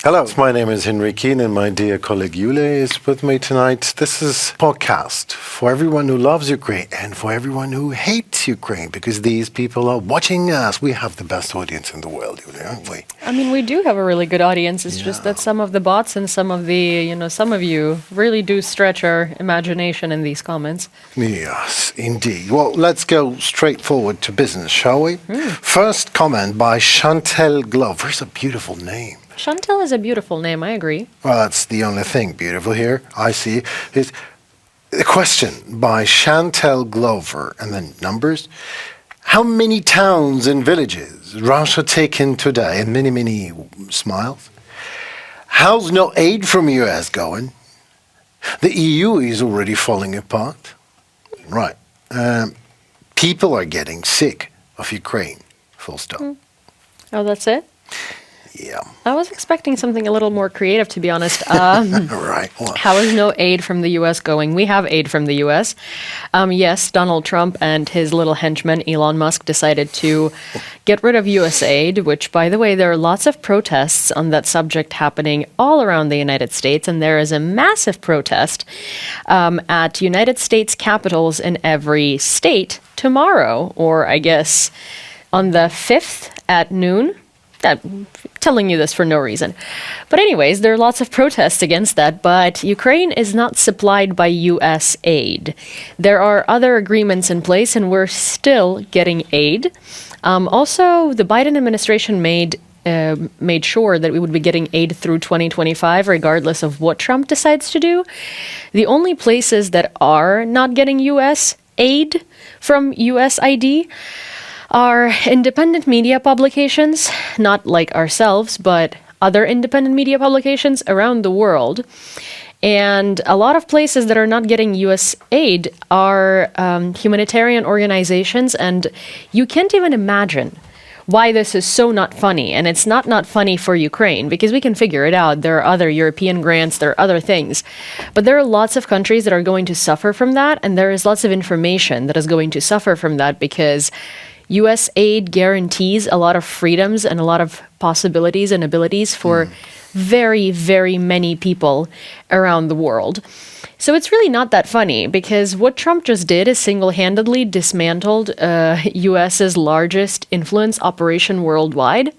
Hello, my name is Henry Keen and my dear colleague Yulia is with me tonight. This is a podcast for everyone who loves Ukraine and for everyone who hates Ukraine, because these people are watching us. We have the best audience in the world, Yulia, aren't we? I mean, we do have a really good audience. It's just that some of the bots and some of some of you really do stretch our imagination in these comments. Yes, indeed. Well, let's go straight forward to business, shall we? First comment by Chantel Glover. It's a beautiful name. Chantel is a beautiful name, I agree. Well, that's the only thing beautiful here, I see. Is a question by Chantel Glover, and then numbers. How many towns and villages Russia taken today? And many, many smiles. How's no aid from US going? The EU is already falling apart. Right. People are getting sick of Ukraine. Full stop. Oh, that's it? Yeah. I was expecting something a little more creative, to be honest. Right. Well, How is no aid from the U.S. going? We have aid from the U.S. Yes, Donald Trump and his little henchman, Elon Musk, decided to get rid of U.S. aid, which, by the way, there are lots of protests on that subject happening all around the United States. And there is a massive protest at United States capitals in every state tomorrow, or I guess on the 5th at noon. Telling you this for no reason. But anyways, there are lots of protests against that, but Ukraine is not supplied by U.S. aid. There are other agreements in place, and we're still getting aid. Also, the Biden administration made sure that we would be getting aid through 2025, regardless of what Trump decides to do. The only places that are not getting U.S. aid from USAID are independent media publications, not like ourselves, but other independent media publications around the world. And a lot of places that are not getting U.S. aid are humanitarian organizations, and you can't even imagine why this is so not funny. And it's not funny for Ukraine, because we can figure it out. There are other European grants, there are other things. But there are lots of countries that are going to suffer from that, and there is lots of information that is going to suffer from that, because U.S. aid guarantees a lot of freedoms and a lot of possibilities and abilities for very, very many people around the world. So it's really not that funny, because what Trump just did is single-handedly dismantled U.S.'s largest influence operation worldwide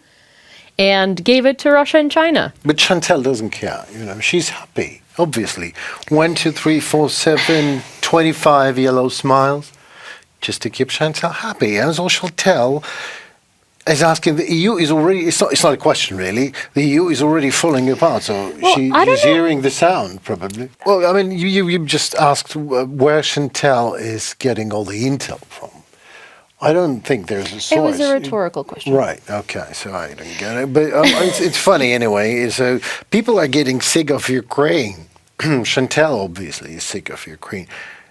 and gave it to Russia and China. but Chantel doesn't care. She's happy, obviously. 1, 2, 3, 4, 7, 25 yellow smiles. Just to keep Chantal happy. As all she'll tell is asking, the EU is already, it's not a question really, the EU is already falling apart, so she's hearing the sound probably. Well, I mean, you just asked where Chantal is getting all the intel from. I don't think there's a source. It was a rhetorical question. Right, okay, so I don't get it. But it's funny anyway, so people are getting sick of Ukraine. Chantal obviously is sick of Ukraine.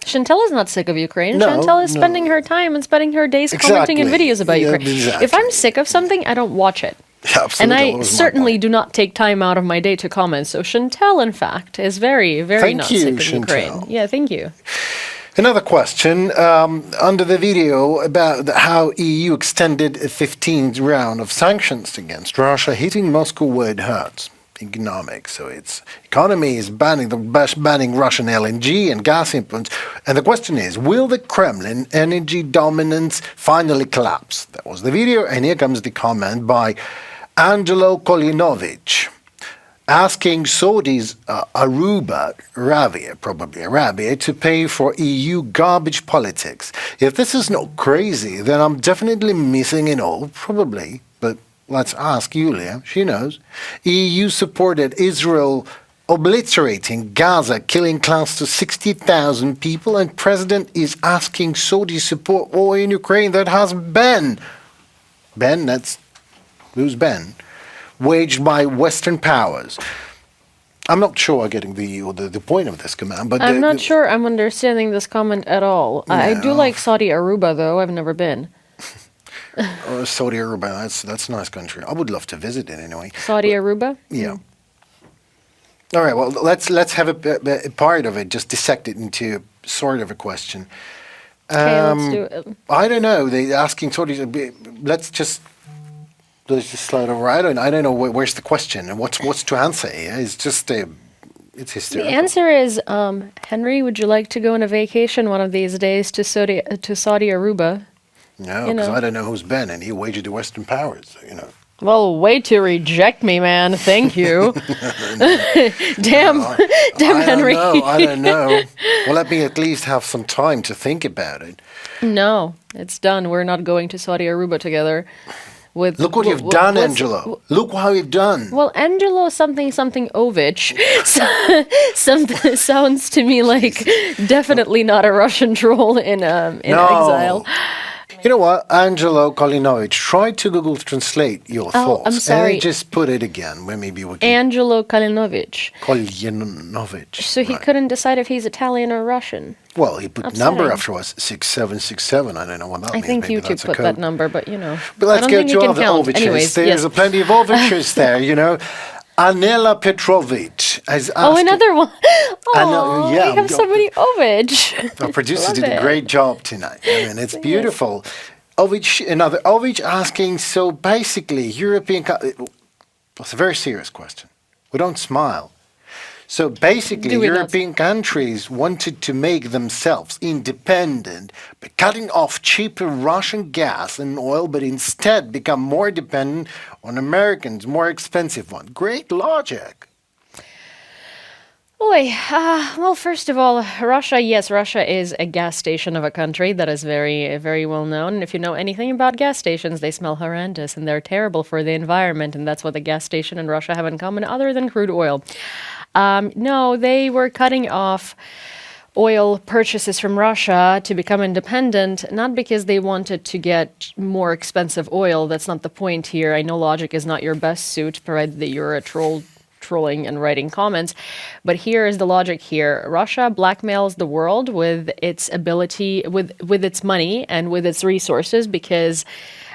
Chantel is not sick of Ukraine. No, Chantel is no. spending her time and spending her days commenting in videos about Ukraine. Exactly. If I'm sick of something, I don't watch it. Absolutely. And that I was my certainly point. do not take time out of my day to comment. So Chantel, in fact, is very, very Thank not you, sick of Chantel. Ukraine. Yeah, thank you. Another question under the video about how EU extended a 15th round of sanctions against Russia, hitting Moscow where it hurts. Economic. So its economy is banning Russian LNG and gas imports. And the question is, will the Kremlin energy dominance finally collapse? That was the video. And here comes the comment by Angelo Kolinovich, asking Saudi's Arabia to pay for EU garbage politics. If this is not crazy, then I'm definitely missing it all, probably. But let's ask Yulia, she knows. EU supported Israel obliterating Gaza, killing close to 60,000 people, and President is asking Saudi support war in Ukraine that has been, who's Ben? Waged by Western powers. I'm not sure I'm getting the point of this command, but I'm not sure I'm understanding this comment at all. I do like Saudi Aruba, though. I've never been. Saudi Arabia, that's a nice country. I would love to visit it anyway. Saudi Aruba? Yeah. All right. Well, let's have a part of it, just dissect it into sort of a question. Okay, let's do it. I don't know. They asking Saudis. Let's just Let's just slide over. I don't know where's the question and what's to answer. It's just it's The hysterical. answer is, Henry, would you like to go on a vacation one of these days to Saudi Aruba? No, you because know. I don't know who's Ben, and he wagered the Western powers. Well, way to reject me, man. Thank you. Damn, Henry. I don't know. Well, let me at least have some time to think about it. No, it's done. We're not going to Saudi Aruba together. Look what you've done, Angelo. Look how you've done. Well, Angelo something Ovich something sounds to me like definitely not a Russian troll in exile. You know what? Angelo Kalinovich, try to Google Translate your thoughts. I'm sorry. And just put it again, where maybe we can... Angelo Kalinovich. Kalinovich. So he right. couldn't decide if he's Italian or Russian. Well, he put Upsetting. number after us, 6767. I don't know what that I means. think Maybe YouTube that's a put code. that number, but But let's I don't get think you to can other count. overtures. Anyways, There's yes. plenty of overtures there, Anela Petrovich has asked... Oh, another one. Oh, yeah, we have so many Ovich. Our producer Love did a it. great job tonight. I mean, it's beautiful. Another Ovich asking, so basically, it's a very serious question. We don't smile. So basically, Do we not? European countries wanted to make themselves independent by cutting off cheaper Russian gas and oil, but instead become more dependent on Americans, more expensive one. Great logic. Boy, well, first of all, Russia is a gas station of a country that is very, very well known. And if you know anything about gas stations, they smell horrendous and they're terrible for the environment. And that's what the gas station in Russia have in common, other than crude oil. No, they were cutting off oil purchases from Russia to become independent, not because they wanted to get more expensive oil. That's not the point here. I know logic is not your best suit, provided that you're a trolling and writing comments. But here is the logic here. Russia blackmails the world with its ability, with its money and with its resources because,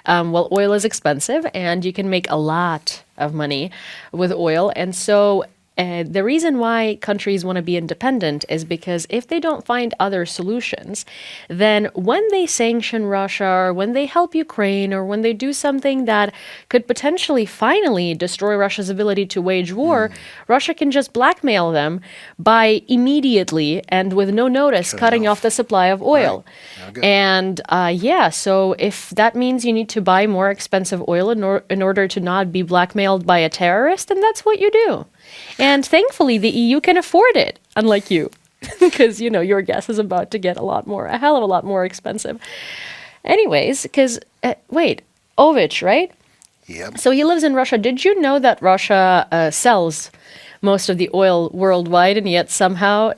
oil is expensive and you can make a lot of money with oil. And so the reason why countries want to be independent is because if they don't find other solutions, then when they sanction Russia or when they help Ukraine or when they do something that could potentially finally destroy Russia's ability to wage war, Russia can just blackmail them by immediately and with no notice cutting off the supply of oil. Right. And so if that means you need to buy more expensive oil in order to not be blackmailed by a terrorist, then that's what you do. And thankfully, the EU can afford it, unlike you, because, your gas is about to get a hell of a lot more expensive. Anyways, because, Ovich, right? Yep. So he lives in Russia. Did you know that Russia sells most of the oil worldwide, and yet somehow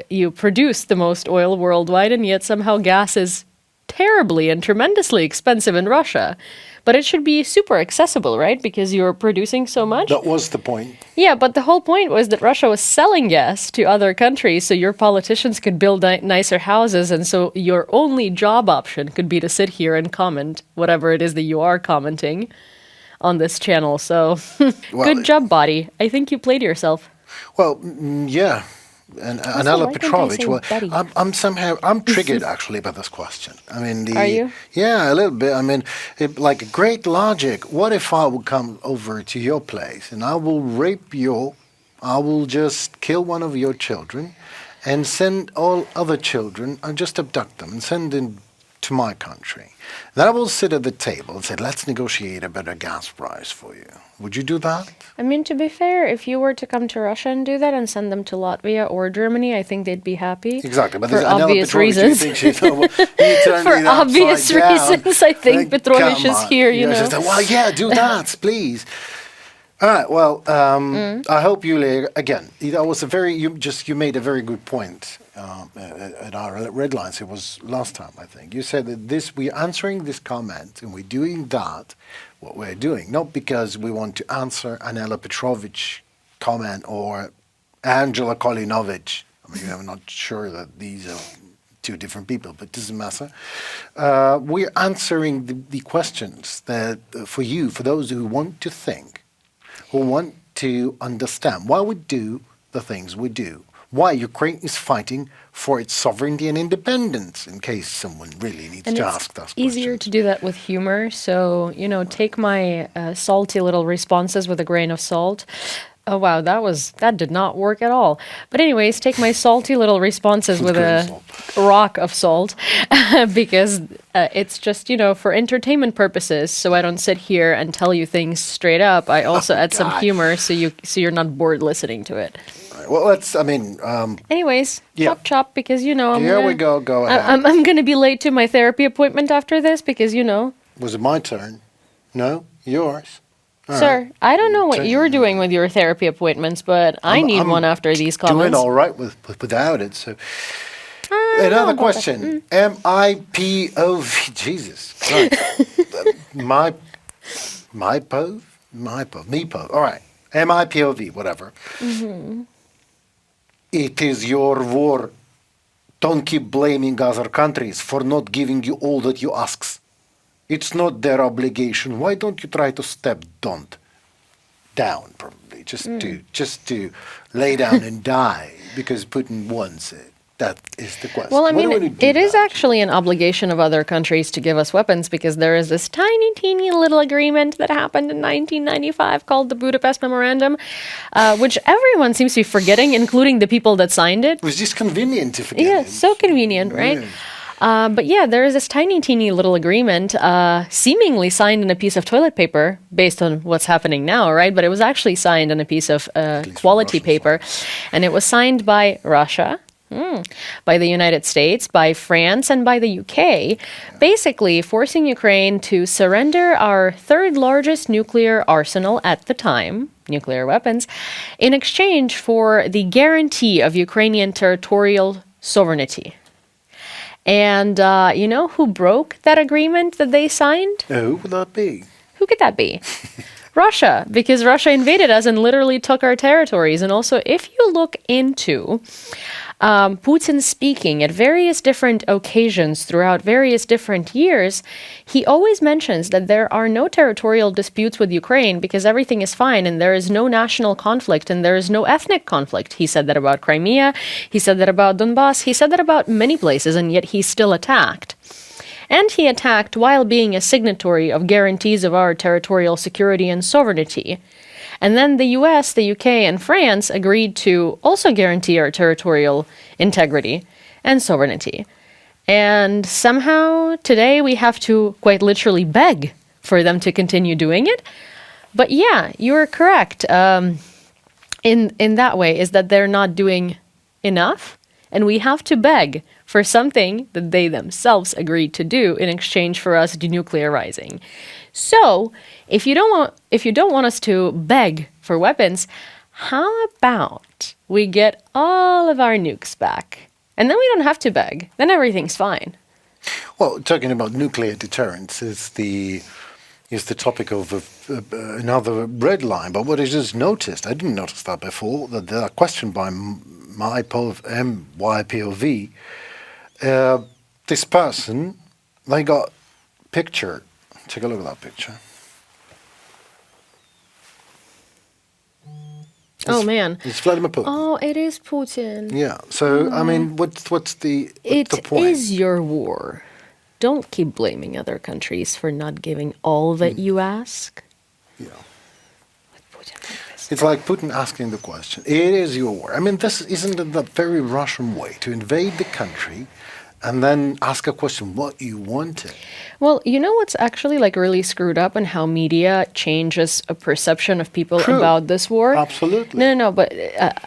you produce the most oil worldwide, and yet somehow gas is terribly and tremendously expensive in Russia? But it should be super accessible, right? Because you're producing so much. That was the point. Yeah, but the whole point was that Russia was selling gas to other countries so your politicians could build nicer houses. And so your only job option could be to sit here and comment whatever it is that you are commenting on this channel. So good job, body. I think you played yourself. Well, yeah. And Anela why can't I Petrovich, say well, buddy? I'm triggered actually by this question. I mean, Are you? Yeah, a little bit. I mean, like a great logic. What if I would come over to your place and I will rape I will just kill one of your children and send all other children, I just abduct them and send them to my country. Then I will sit at the table and say, let's negotiate a better gas price for you. Would you do that? I mean, to be fair, if you were to come to Russia and do that and send them to Latvia or Germany, I think they'd be happy. Exactly, but for there's Anela obvious Petrovich, reasons. For obvious reasons, I think Petrovich is here, Just like, well, yeah, do that, please. All right, well, I hope Yulia, again, that was you made a very good point at our Red Lines. It was last time, I think. You said that we're answering this comment and we're doing that, what we're doing, not because we want to answer Anela Petrovich comment or Angela Kolinovich. I mean, I'm not sure that these are two different people, but it doesn't matter. We're answering the questions that for those who want to think, who want to understand why we do the things we do, why Ukraine is fighting for its sovereignty and independence, in case someone really needs And to it's ask those easier questions. to do that with humor. So, take my salty little responses with a grain of salt. Oh wow, that did not work at all. But anyways, take my salty little responses with Grain a of salt. rock of salt, because it's just for entertainment purposes. So I don't sit here and tell you things straight up. I also add some God. humor, so you're not bored listening to it. Well, Anyways, Yeah. chop, because I'm here we gonna- go. Go ahead. I'm gonna be late to my therapy appointment after this because Was it my turn? No, yours. All Sir, right. I don't know what Turn- you're doing with your therapy appointments, but I need I'm one after these Doing comments. all right without it. So I don't know another about question. MIPOV. Jesus Christ. MIPOV. All right. MIPOV. Whatever. It is your war. Don't keep blaming other countries for not giving you all that you ask. It's not their obligation. Why don't you try to step down, probably, just to lay down and die because Putin wants it. That is the question. Well, I What do mean, we do it is about actually an obligation of other countries to give us weapons because there is this tiny, teeny little agreement that happened in 1995 called the Budapest Memorandum, which everyone seems to be forgetting, including the people that signed it. It was just convenient to forget Yeah, it. so convenient, right? Yeah. But yeah, there is this tiny, teeny little agreement, seemingly signed in a piece of toilet paper, based on what's happening now, right? But it was actually signed in a piece of least quality from paper, and it was signed by Russia, by the United States, by France, and by the UK, basically forcing Ukraine to surrender our third largest nuclear arsenal at the time, nuclear weapons, in exchange for the guarantee of Ukrainian territorial sovereignty. And you know who broke that agreement that they signed? Who would that be? Who could that be? Russia, because Russia invaded us and literally took our territories. And also, if you look into Putin speaking at various different occasions throughout various different years, he always mentions that there are no territorial disputes with Ukraine because everything is fine and there is no national conflict and there is no ethnic conflict. He said that about Crimea, he said that about Donbass, he said that about many places, and yet he still attacked. And he attacked while being a signatory of guarantees of our territorial security and sovereignty. And then the US, the UK, and France agreed to also guarantee our territorial integrity and sovereignty. And somehow today we have to quite literally beg for them to continue doing it. But yeah, you're correct in that way, is that they're not doing enough. And we have to beg for something that they themselves agreed to do in exchange for us denuclearizing. So, if you don't want us to beg for weapons, how about we get all of our nukes back? And then we don't have to beg. Then everything's fine. Well, talking about nuclear deterrence is the topic of another red line. But what I just noticed, I didn't notice that before, that there are question by MYPOV, this person, they got picture. Take a look at that picture. Oh man. It's Vladimir Putin. Oh, it is Putin. Yeah. So I mean, what's the It point? is your war. Don't keep blaming other countries for not giving all that you ask. Yeah. Putin like this. It's like Putin asking the question. It is your war. I mean, this isn't it the very Russian way to invade the country and then ask a question what you wanted. Well, you know what's actually like really screwed up and how media changes a perception of people True. about this war? Absolutely. No, but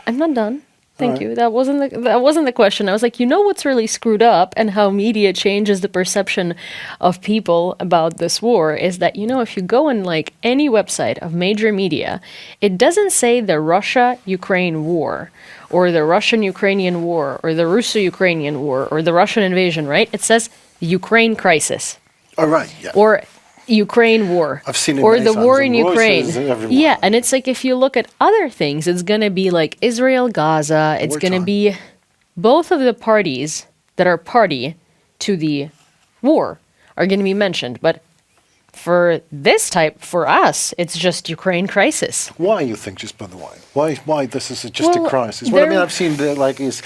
I'm not done. Thank Alright. you. That wasn't the question. I was like, you know what's really screwed up and how media changes the perception of people about this war is that, if you go on like any website of major media, it doesn't say the Russia-Ukraine war or the Russian-Ukrainian war or the Russo-Ukrainian war or the Russian invasion, right? It says Ukraine crisis. All right. Yeah. Or Ukraine war. I've seen it or many the times war on in Reuters Ukraine. and everywhere. Yeah, and it's like if you look at other things, it's going to be like Israel, Gaza. It's going to Wartime. be both of the parties that are party to the war are going to be mentioned. But for this type, for us, it's just Ukraine crisis. Why you think, just by the way? Why this is just a Well, crisis? Well, I mean, there- I've seen is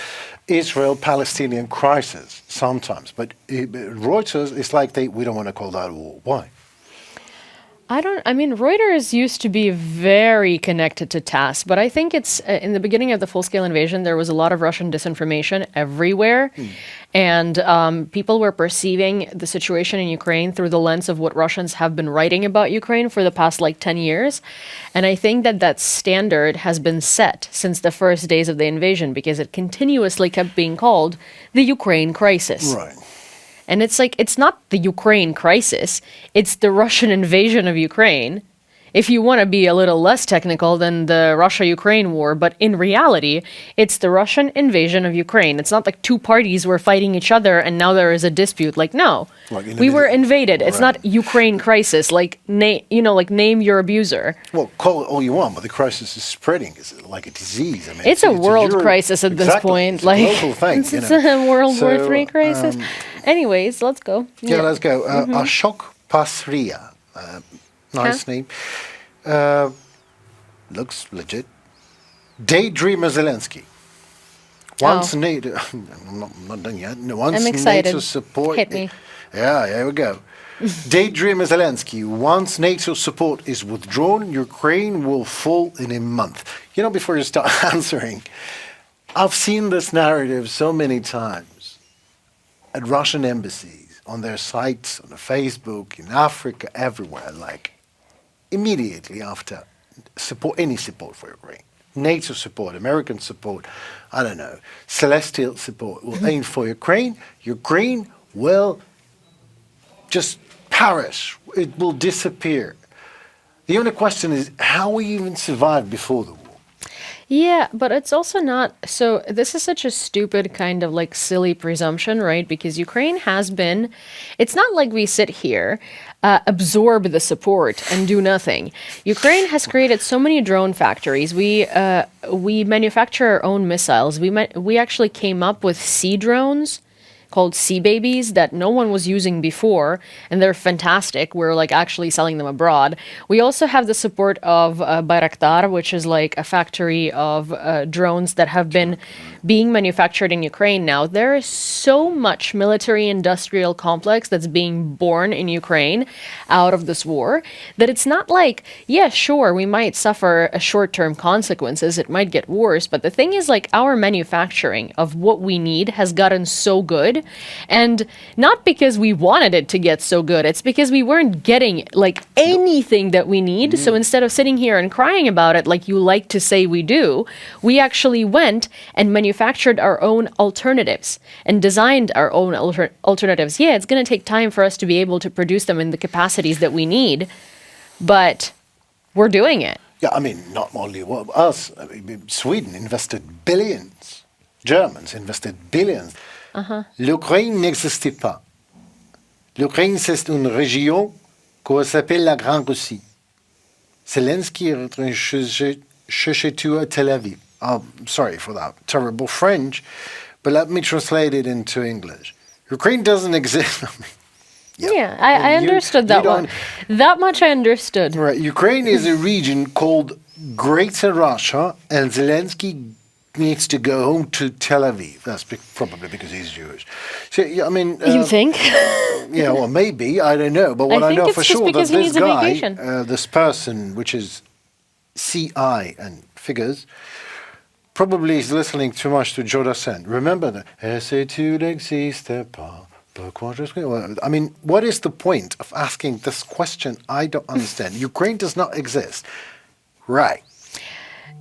Israel-Palestinian crisis sometimes, but Reuters is like we don't want to call that a war. Why? I mean, Reuters used to be very connected to TASS, but I think it's in the beginning of the full-scale invasion, there was a lot of Russian disinformation everywhere. And people were perceiving the situation in Ukraine through the lens of what Russians have been writing about Ukraine for the past 10 years. And I think that standard has been set since the first days of the invasion because it continuously kept being called the Ukraine crisis. Right. And it's not the Ukraine crisis, it's the Russian invasion of Ukraine. If you want to be a little less technical than the Russia-Ukraine war, but in reality, it's the Russian invasion of Ukraine. It's not like two parties were fighting each other and now there is a dispute. No, we were invaded. It's not Ukraine crisis. Name your abuser. Well, call it all you want, but the crisis is spreading. It's like a disease. I mean, It's a world crisis at this point. It's a global thing. It's a World War III crisis. Anyways, let's go. Yeah, let's go. Ashok Pasriya. Nice name. Looks legit. Daydreamer Zelensky. Once NATO, I'm not done yet. Once I'm excited. NATO support. Hit me. Yeah, here we go. Daydreamer Zelensky. Once NATO support is withdrawn, Ukraine will fall in a month. Before you start answering, I've seen this narrative so many times at Russian embassies, on their sites, on the Facebook, in Africa, everywhere, immediately after any support for Ukraine. NATO support, American support, I don't know, celestial support will aim for Ukraine. Ukraine will just perish. It will disappear. The only question is how we even survived before the war. Yeah, but it's also not. So this is such a stupid kind of silly presumption, right? Because Ukraine has been. It's not like we sit here, absorb the support and do nothing. Ukraine has created so many drone factories. We manufacture our own missiles. We actually came up with sea drones called Sea Babies that no one was using before, and they're fantastic. We're actually selling them abroad. We also have the support of Bayraktar, which is a factory of drones that have been being manufactured in Ukraine now. There is so much military-industrial complex that's being born in Ukraine out of this war that it's not sure, we might suffer a short-term consequences. It might get worse, but the thing is our manufacturing of what we need has gotten so good. And not because we wanted it to get so good, it's because we weren't getting anything that we need. So instead of sitting here and crying about it like you like to say we do, we actually went and manufactured our own alternatives and designed our own alternatives. Yeah, it's going to take time for us to be able to produce them in the capacities that we need, but we're doing it. Yeah, I mean, not only us. Sweden invested billions. Germans invested billions. L'Ukraine n'existait pas. L'Ukraine, c'est une région qu'on s'appelle la Grande Russie. Zelensky est chez toi à Tel Aviv. I'm sorry for that terrible French, but let me translate it into English. Ukraine doesn't exist. I understood that one. That much I understood. Right. Ukraine is a region called Greater Russia, and Zelensky needs to go home to Tel Aviv. That's probably because he's Jewish. So, I mean... you think? Yeah, well, maybe. I don't know. But what I know for sure that this guy, this person, which is CI and figures, probably is listening too much to Joe Dassin. Remember that? Tu n'existes pas. I mean, what is the point of asking this question? I don't understand. Ukraine does not exist. Right.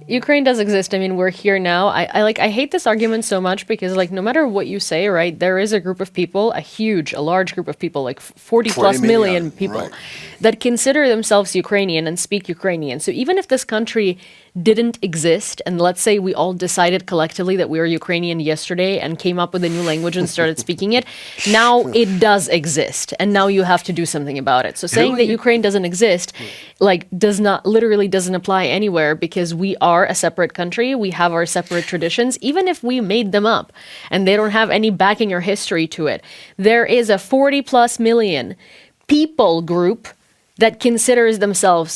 Ukraine does exist. I mean, we're here now. I hate this argument so much because no matter what you say, right, there is a group of people, a large group of people, 40 plus million people right, that consider themselves Ukrainian and speak Ukrainian. So even if this country didn't exist, and let's say we all decided collectively that we were Ukrainian yesterday and came up with a new language and started speaking it, now it does exist, and now you have to do something about it. So saying that Ukraine doesn't exist, doesn't apply anywhere because we are a separate country, we have our separate traditions, even if we made them up, and they don't have any backing or history to it. There is a 40 plus million people group that considers themselves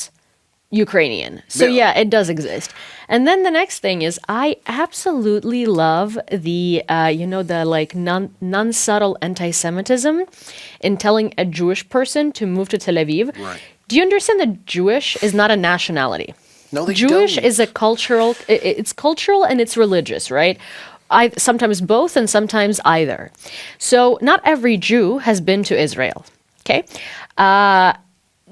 Ukrainian. So Yeah. yeah, it does exist. And then the next thing is I absolutely love the the like non-subtle anti-Semitism in telling a Jewish person to move to Tel Aviv. Right. Do you understand that Jewish is not a nationality? No, they Jewish don't. is a cultural, it's cultural and it's religious, right? Sometimes both and sometimes either. So not every Jew has been to Israel, okay?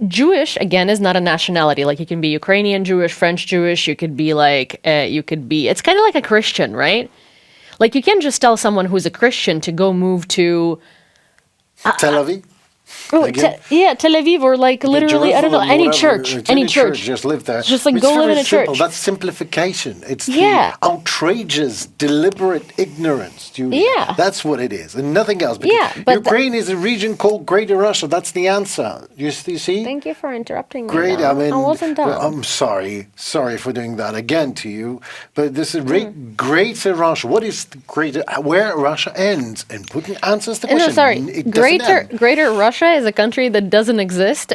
Jewish, again, is not a nationality. Like, you can be Ukrainian Jewish, French Jewish, you could be like, it's kind of like a Christian, right? Like, you can't just tell someone who's a Christian to go move to, Tel Aviv? oh, Again? Tel Aviv, or like literally, I don't know, Jerusalem, any whatever, church, it's any church. Just live there. Just like It's go live very in a simple. church. That's simplification. It's Yeah. the outrageous, deliberate ignorance, Julia. Yeah. That's what it is, and nothing else. Because Yeah, but Ukraine is a region called Greater Russia. That's the answer. You see? Thank you for interrupting me. Great. now. I mean, I wasn't done. I'm sorry for doing that again to you. But this is Greater Russia. What is the greater? Where Russia ends, and Putin answers the question. No, sorry. It doesn't end. Greater Russia is a country that doesn't exist.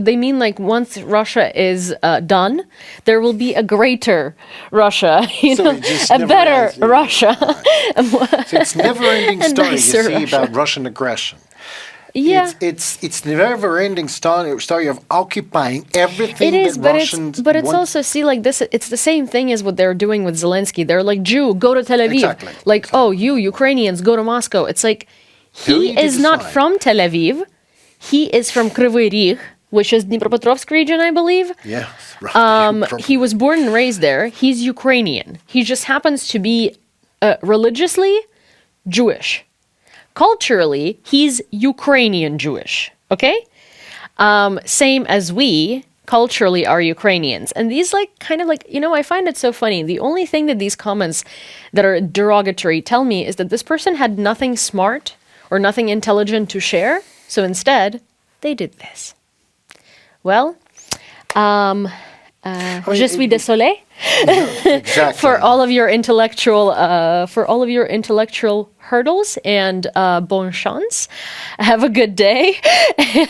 They mean like once Russia is done, there will be a greater Russia, So it just a never better ends, yeah. Russia. So it's never-ending A story you nicer see Russia. about Russian aggression. Yeah. It's the never-ending story of occupying everything It is, that but Russians it's want. also, see, like this. It's the same thing as what they're doing with Zelensky. They're like, Jew, go to Tel Aviv. Exactly, Like, oh, you Ukrainians, go to Moscow. It's like Who he you is not decide. from Tel Aviv. He is from Kryvyi Rih, which is Dnipropetrovsk region, I believe. Yes, right. He was born and raised there. He's Ukrainian. He just happens to be religiously Jewish. Culturally, he's Ukrainian Jewish. Okay? Same as we culturally are Ukrainians. And these kind of I find it so funny. The only thing that these comments that are derogatory tell me is that this person had nothing smart or nothing intelligent to share. So instead, they did this. Well, je suis désolé Exactly. for all of your intellectual hurdles, and bon chance. Have a good day,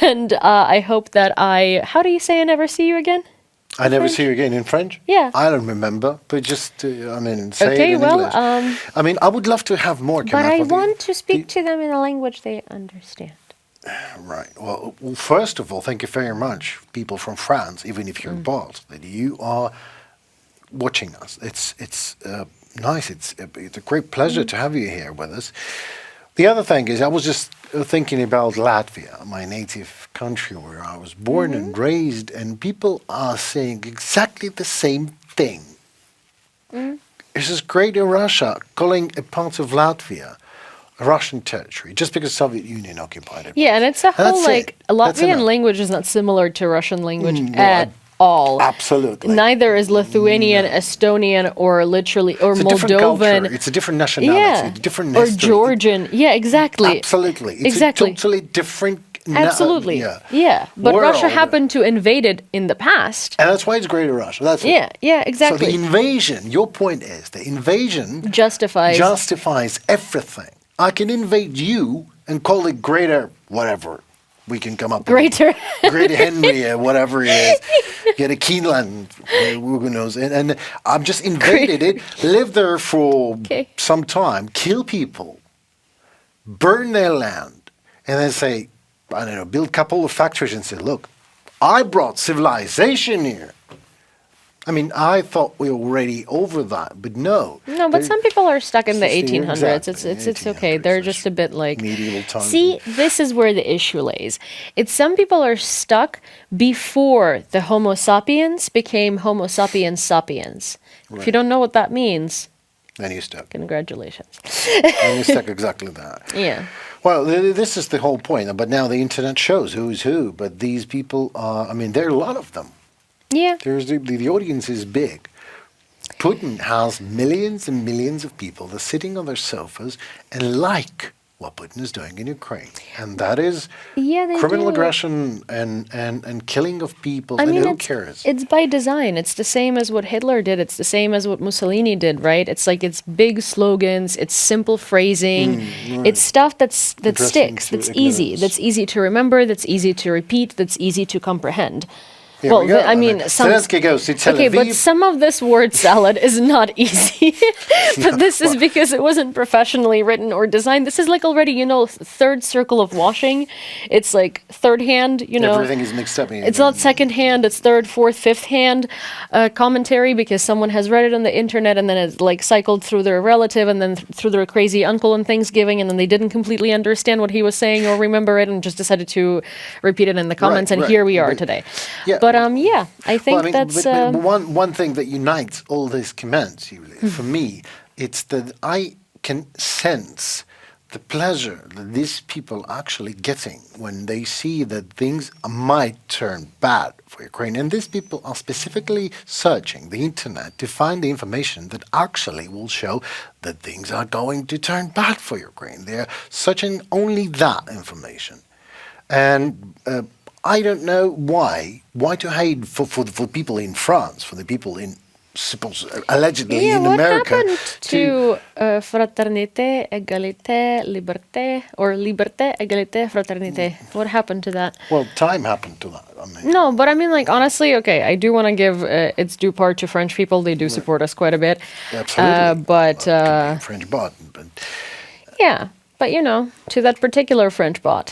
and I hope that how do you say I never see you again? I never see you again in French? Yeah. I don't remember, but just, say Okay, it in well, English. I would love to have more come But out I of the- want to speak to them in a language they understand. Right. Well, first of all, thank you very much, people from France, even if you're boss, that you are watching us. It's nice. It's a great pleasure to have you here with us. The other thing is, I was just thinking about Latvia, my native country where I was born and raised, and people are saying exactly the same thing. This is Greater Russia calling a part of Latvia a Russian territory just because Soviet Union occupied it. Yeah, and it's a And whole that's it. That's Latvian enough. language is not similar to Russian language No, at all. Absolutely. Neither is Lithuanian, Estonian, or literally or It's a different Moldovan. culture. It's a different nationality. Yeah, Different or history. Georgian. Yeah, exactly. Absolutely. It's Exactly. a totally different Absolutely. yeah. Yeah. But Russia World. happened to invade it in the past. And that's why it's Greater Russia. That's Yeah, yeah, So exactly. the invasion, your point is, the invasion Justifies. everything. I can invade you and call it Greater whatever. We can come up Greater. with Greater Henry or whatever it is. Get a Keeneland, who knows. And I've just invaded it, live there for Okay. some time, kill people, burn their land, and then say, I don't know, build a couple of factories and say, look, I brought civilization here. I mean, I thought we were already over that, but no. No, but some people are stuck in the It's the- 1800s. exactly, It's okay. They're 1800s, just a bit like medieval times. See, this is where the issue lays. It's some people are stuck before the Homo sapiens became Homo sapiens sapiens. If you don't know what that means, Then you're stuck. congratulations. And you're stuck exactly that. Yeah. Well, this is the whole point. But now the internet shows who's who. But these people are, I mean, there are a lot of them. Yeah. There's the audience is big. Putin has millions and millions of people that are sitting on their sofas and like what Putin is doing in Ukraine. And that is Yeah, they criminal do. aggression and killing of people. I And mean, who cares? it's by design. It's the same as what Hitler did. It's the same as what Mussolini did, right? It's like it's big slogans, it's simple phrasing, it's stuff that Addressing sticks, to that's easy, ignorance. that's easy to remember, that's easy to repeat, that's easy to comprehend. Here well, we go. I mean, Zelensky goes to Tel okay, but Aviv. some of this word salad is not easy. But this is because it wasn't professionally written or designed. This is like already, third circle of washing. It's like third hand, Everything is mixed up. It's not second hand, it's third, fourth, fifth hand commentary because someone has read it on the internet and then it's like cycled through their relative and then through their crazy uncle on Thanksgiving and then they didn't completely understand what he was saying or remember it and just decided to repeat it in the comments and right. here we are today. Yeah. But yeah, I think that's... but one thing that unites all these comments, Julia, for me, it's that I can sense the pleasure that these people are actually getting when they see that things might turn bad for Ukraine. And these people are specifically searching the internet to find the information that actually will show that things are going to turn bad for Ukraine. They're searching only that information. And I don't know why to hate for people in France, for the people in allegedly in what America. happened to fraternité, égalité, liberté, or liberté, égalité, fraternité? What happened to that? Well, time happened to that. I mean, No, but I mean, like, honestly, okay, I do want to give its due part to French people. They do support us quite a bit. absolutely. But, It could be a French bot, but yeah, but, to that particular French bot.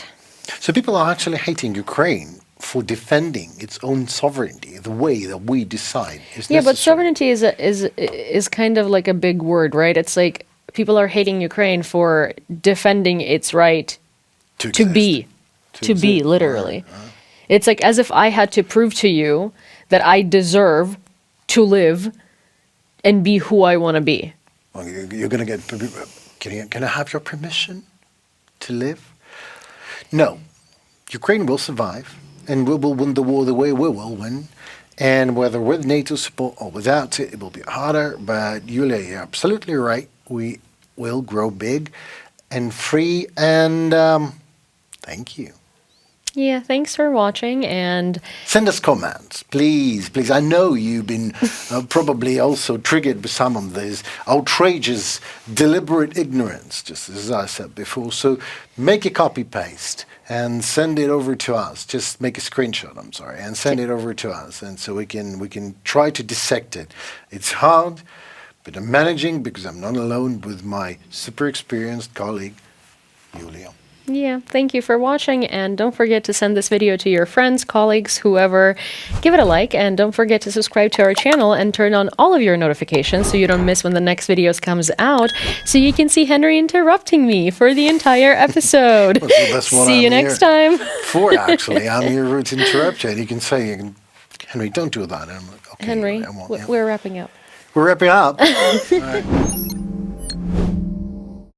so people are actually hating Ukraine for defending its own sovereignty, the way that we decide is Yeah, but necessary. sovereignty is kind of like a big word, right? It's like people are hating Ukraine for defending its right to exist. be, to be, exist. literally. It's like as if I had to prove to you that I deserve to live and be who I want to be. Well, you're going to get. Can I have your permission to live? No, Ukraine will survive, and we will win the war the way we will win. And whether with NATO support or without it, it will be harder. But Yulia, you're absolutely right. We will grow big and free. And thank you. Yeah, thanks for watching, and Send us comments, please, please. I know you've been probably also triggered by some of this outrageous, deliberate ignorance, just as I said before. So make a copy-paste and send it over to us. Just make a screenshot, and send it over to us, and so we can try to dissect it. It's hard, but I'm managing because I'm not alone with my super experienced colleague, Julia. yeah, thank you for watching, and don't forget to send this video to your friends, colleagues, whoever. Give it a like, and don't forget to subscribe to our channel and turn on all of your notifications so you don't miss when the next videos comes out, so you can see Henry interrupting me for the entire episode. Well, that's what See you I'm next here time. for, actually. I'm here to interrupt you. And you can say, Henry, don't do that. And I'm like, okay, Henry, I won't, yeah. we're wrapping up. We're wrapping up. All right.